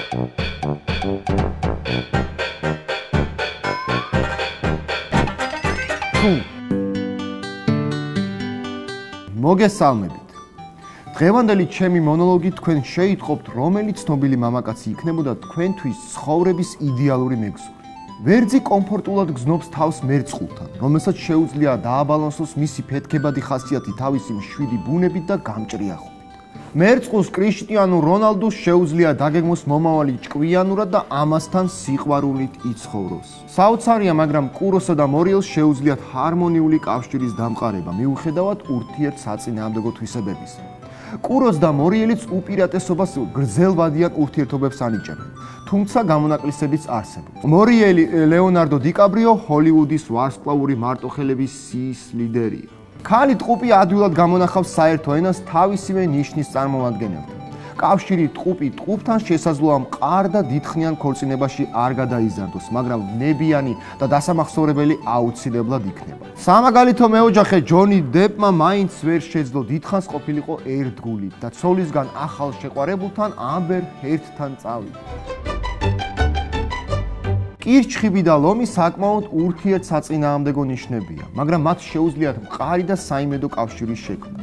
მოგესალმებით. დღევანდელი ჩემი მონოლოგი თქვენ შეიტყობთ, რომელი ცნობილი მამაკაცი იქნებოდა თქვენთვის ცხოვრების იდეალური მეგზური. ვერძი კომფორტულად გზნობს თავს მერწყულთან, რომელსაც შეუძლია დააბალანსოს მისი ფეთქებადი ხასიათი თავისი მშვიდი ბუნებით და გამჭრიახობით. მერწყულს კრიშტიანუ რონალდუს შეუძლია დაგეგმოს მომავალი ჭკვიანურად და ამასთან სიყვარულით იცხოვროს. საოცარია, მაგრამ კუროსა და მორიელს შეუძლიათ ჰარმონიული კავშირის დამყარება, მიუხედავად ურთიერთსაწინააღმდეგო თვისებებისა. კუროს და მორიელიც უპირატესობას გრძელვადიან ურთიერთობებს ანიჭებენ, თუმცა გამონაკლისებიც არსებობს. მორიელი ლეონარდო დიკაბრიო ჰოლივუდის ვარსკვლავური მარტოხელების სიის ლიდერია. ქალი ტყუპი ადვილად გამონახავს საერთო ენას თავისივე ნიშნის წარმომადგენელთან. კავშირი ტყუპი ტყუპთან შესაძლოა მყარ და დიდხნიან ქორწინებაში არ გადაიზარდოს, მაგრამ ნებიანი და დასამახსოვრებელი აუცილებლად იქნება. სამაგალითო მეოჯახე ჯონი დებმა მაინც ვერ შეძლო დიდხანს ყოფილიყო ერთგული და ცოლისგან ახალ შეყვარებულთან ამბერ ჰერდთან წავიდა. კირჩხიბი და ლომი საკმაოდ ურთიერთსაწინააღმდეგო ნიშნებია, მაგრამ მათ შეუძლიათ მყარი და საიმედო კავშირის შექმნა.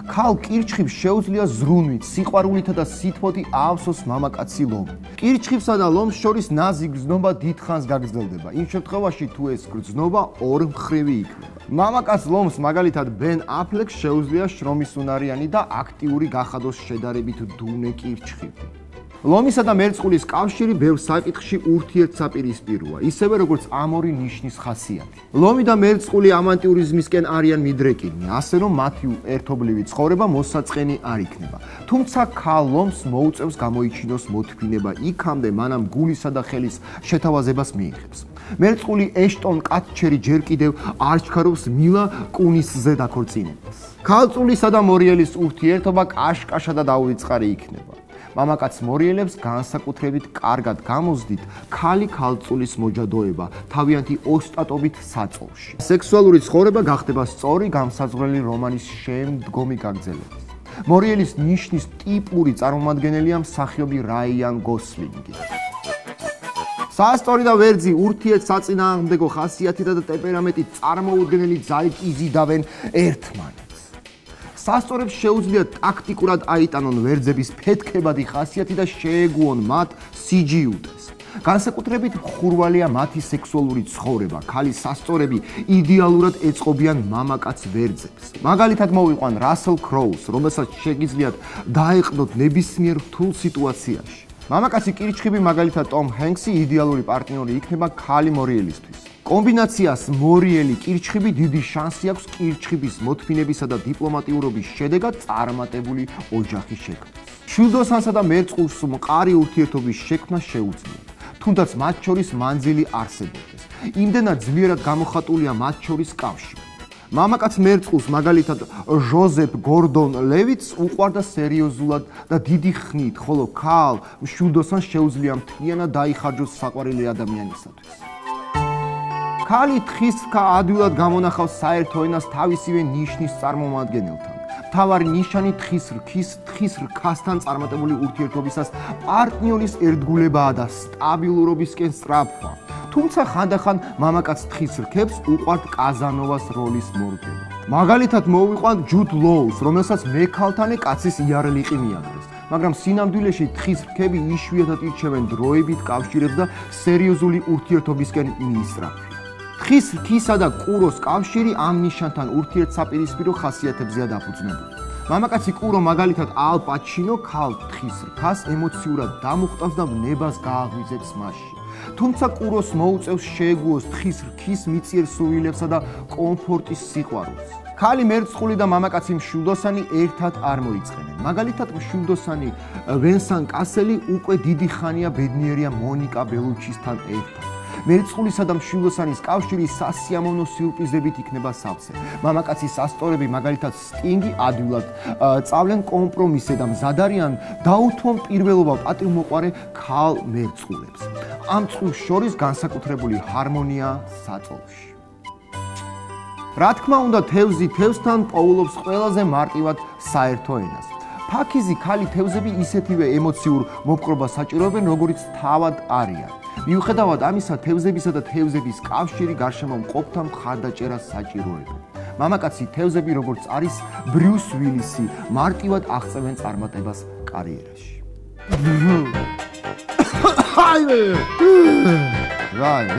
ქალ კირჩხიბს შეუძლია ზრუნვით, სიყვარულითა და სითბოთი აავსოს მამაკაცი ლომი. კირჩხიბსა და ლომს შორის ნაზი გრძნობა დიდხანს გაგრძელდება. იმ შემთხვევაში, თუ ეს გრძნობა ორმხრივი იქნება. მამაკაც ლომს, მაგალითად ბენ აფლეკს შეუძლია შრომისუნარიანი და აქტიური გახადოს შედარებით დუნე კირჩხიბი. ლომისა და მერწყულის კავშირი ბევრ საკითხში ურთიერთსაპირისპიროა, ისევე როგორც ამ ორი ნიშნის ხასიათი. ლომი და მერწყული ავანტიურიზმისკენ არიან მიდრეკილნი, ასე რომ მათი ერთობლივი ცხოვრება მოსაწყენი არ იქნება. თუმცა ქალ ლომს მოუწევს გამოიჩინოს მოთმინება იქამდე, მანამ გულისა და ხელის შეთავაზებას მიიღებს. მერწყული ეშტონ კატჩერი ჯერ კიდევ არ ჩქარობს მილა კუნისზე დაქორწინებას. ქალწულისა და მორიელის ურთიერთობა კაშკაშა და დაუვიწყარი იქნება. მამაკაც მორიელებს განსაკუთრებით კარგად გამოსდით ქალი ქალწულის მოჯადოება თავიანთი ოსტატობით საწოლში. სექსუალური ცხოვრება გახდება სწორი გამსაზღვრელი რომანის შემდგომი გაგრძელების. მორიელის ნიშნის ტიპური წარმომადგენელია მსახიობი რაიან გოსლინგი. სასტორი და ვერძი ურთიერთსაწინააღმდეგო ხასიათითა და ტემპერამენტით წარმოუდგენელი ძალით იზიდავენ ერთმანეთს. სასტორებს შეუძლიათ ტაქტიკურად აიტანონ ვერძების ფეთქებადი ხასიათი და შეეგუონ მათ სიჯიუტეს. განსაკუთრებით მხურვალეა მათი სექსუალური ცხოვრება. ქალის სასტორები იდეალურად ეწყობიან მამაკაც ვერძებს. მაგალითად მოვიყვან რასელ ქროუს, რომელსაც შეგიძლიათ დაეყნოთ ნებისმიერ რთულ სიტუაციაში. მამაკაცი კირჩხიბი, მაგალითად ტომ ჰენქსი, იდეალური პარტნიორი იქნება ქალი მორიელისთვის. კომბინაციას მორიელი კირჩხიბი დიდი შანსი აქვს კირჩხიბის მოთმინებისა და დიპლომატიურობის შედეგად წარმატებული ოჯახის შექმნას. მშვილდოსანსა და მერწყულს მყარი ურთიერთობის შექმნა შეუძლიათ, თუნდაც მათ შორის მანძილი არსებობდეს. იმდენადძლიერად გამოხატულია მათ შორის კავშირი. მამაკაც მერწყულს, მაგალითად ჟოზეფ გორდონ ლევიტს უყვარდა სერიოზულად და დიდი ხნით, ხოლო ქალ მშვილდოსანს შეუძლია მთლიანად დაიხარჯოს საყვარელი ადამიანისათვის. ქალი თხისრქა ადვილად გამონახავს საერთო ენას თავისივე ნიშნის წარმომადგენელთან. მთავარი ნიშანი თხისრქასთან წარმატებული ურთიერთობისას პარტნიორის ერთგულებაა და სტაბილურობისკენ სწრაფვა. თუმცა ხანდახან მამაკაც თხისრქებს უყვართ კაზანოვას როლის მორგება. მაგალითად მოვიყვანთ ჯუდ ლოუს, რომელსაც მექალთანე კაცის იარლიყი მიაგდეს. მაგრამ სინამდვილეში თხისრქები იშვიათად ირჩევენ დროებით კავშირებს და სერიოზული ურთიერთობისკენ მიისწრაფვიან. თხისრქისა და კუროს კავშირი ამ ნიშანთან ურთიერთსაპირისპირო ხასიათებზეა დაფუძნებული. მამაკაცი კურო, მაგალითად ალ პაჩინო, ქალ თხისრქას ემოციურად დამუხტავს და ნებას გააღვიძებს მასში. თუმცა კუროს მოუწევს შეეგუოს თხისრქის მიწიერ სურვილებსა და კომფორტის სიყვარულს. ქალი მერწყული და მამაკაცი მშვილდოსანი ერთად არ მოიწყენენ. მაგალითად მშვილდოსანი ვენსან კასელი უკვე დიდი ხანია ბედნიერია მონიკა ბელუჩისთან ერთად. მერწყულისა და მშვილდოსანის კავშირი სასიამოვნო სიურპრიზებით იქნება სავსე. მამაკაცის სასტორები, მაგალითად სტინგი, ადვილად წავლენ კომპრომისზე და მზად არიან დაუთმონ პირველობა პატრიმოყვარე ქალ მერწყულებს. ამ წყვილს შორის განსაკუთრებული ჰარმონია საწოლში. რა თქმა უნდა, თევზი თევზთან პოულობს ყველაზე მარტივად საერთო ენას. ფაქიზი ქალი თევზები ისეთივე ემოციურ მოპყრობას საჭიროებენ, როგორიც თავად არიან. მიუხედავად ამისა, თევზებისა და თევზების კავშირი გარშემო მყოფთა მხარდაჭერას საჭიროებენ. მამაკაცი თევზები, როგორც არის ბრიუს ვილისი, მარტივად აღწევენ წარმატებას კარიერაში. Right.